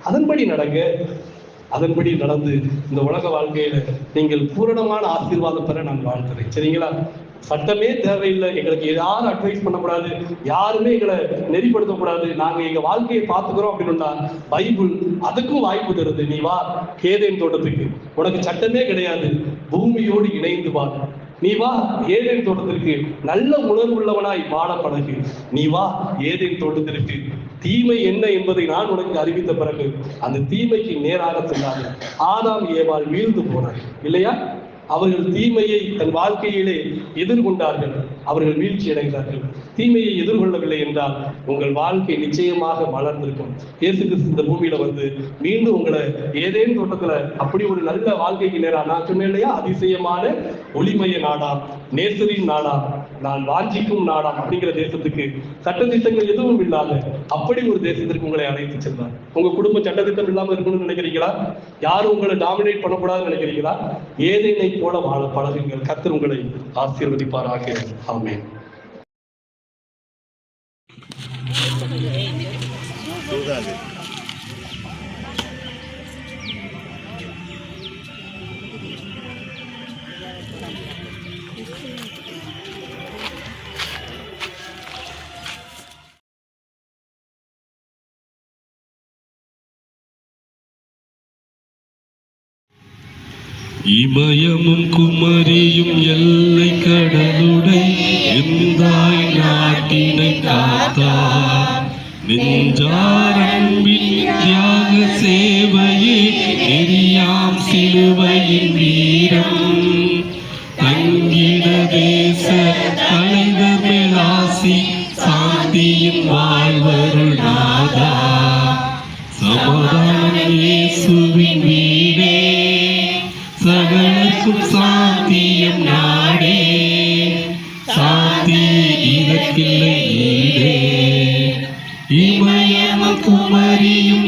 அதன்படி நடங்க. அதன்படி நடந்து இந்த உலக வாழ்க்கையில நீங்கள் பூரணமான ஆசீர்வாதம் பெற நான் வாழ்த்துறேன். சரிங்களா? சட்டமே தேவையில்லை, எங்களுக்கு யாரும் அட்வைஸ் பண்ணக்கூடாது, யாருமே எங்களை நெறிப்படுத்தக்கூடாது, நாங்க எங்க வாழ்க்கையை பார்த்துக்கிறோம் அப்படின்னா பைபிள் அதுக்கும் வாய்ப்பு தருது. நீ வா ஏதேன் தோட்டத்துக்கு, உனக்கு சட்டமே கிடையாது, பூமியோடு இணைந்து வா. நீ வா ஏதேன் தோட்டத்திற்கு, நல்ல உணர்வுள்ளவனாய் வாழ பழகு. நீ வா ஏதேன் தோட்டத்திற்கு, தீமை என்ன என்பதை நான் உனக்கு அறிவித்த பிறகு அந்த தீமைக்கு நேராக செல்லாது. ஆதாம் ஏவாள் வீழ்ந்து போனார் இல்லையா? அவர்கள் தீமையை தன் வாழ்க்கையிலே எதிர்கொண்டார்கள், அவர்கள் வீழ்ச்சி அடைந்தார்கள். தீமையை எதிர்கொள்ளவில்லை என்றால் உங்கள் வாழ்க்கை நிச்சயமாக வளர்ந்திருக்கும். இயேசு கிறிஸ்து இந்த பூமியில வந்து மீண்டும் உங்களை ஏதேனும் தோட்டத்துல அப்படி ஒரு நல்ல வாழ்க்கைக்கு நேரா, நான் சொன்னேன் இல்லையா, அதிசயமான ஒளிமய நாடாம், நேசரின் நாடாம், நான் வாஞ்சிக்கும் நாடாம் அப்படிங்கிற தேசத்துக்கு சட்டத்திட்டங்கள் எதுவும் இல்லாத அப்படி ஒரு தேசத்திற்கு உங்களை அழைத்து சென்றார். உங்க குடும்பம் சட்டத்திட்டம் இல்லாம இருக்கணும்னு நினைக்கிறீங்களா? யாரும் உங்களை டாமினேட் பண்ணக்கூடாதுன்னு நினைக்கிறீங்களா? ஏதேனை போல வாழ பழகுங்கள். கர்த்தர் உங்களை ஆசீர்வதிப்பாராக. ஆமென். இமயமும் குமரியும் எல்லை கடலுடை எந்தாய் நாட்டினை காத்தார். நெஞ்சார் அன்பின் தியாக சேவையே நெறியாம் சிலுவையின் வீரம். தங்கிட தேச தலைவர் மேலாசி சாந்தியின் வாழ்வருள் நாதா. சமாதான இயேசுவின் வீடே, சகலக்கும் சாந்தியம் நாடே. சாந்தி இதற்கில்லை ஈடே. இமயமும் குமரியும்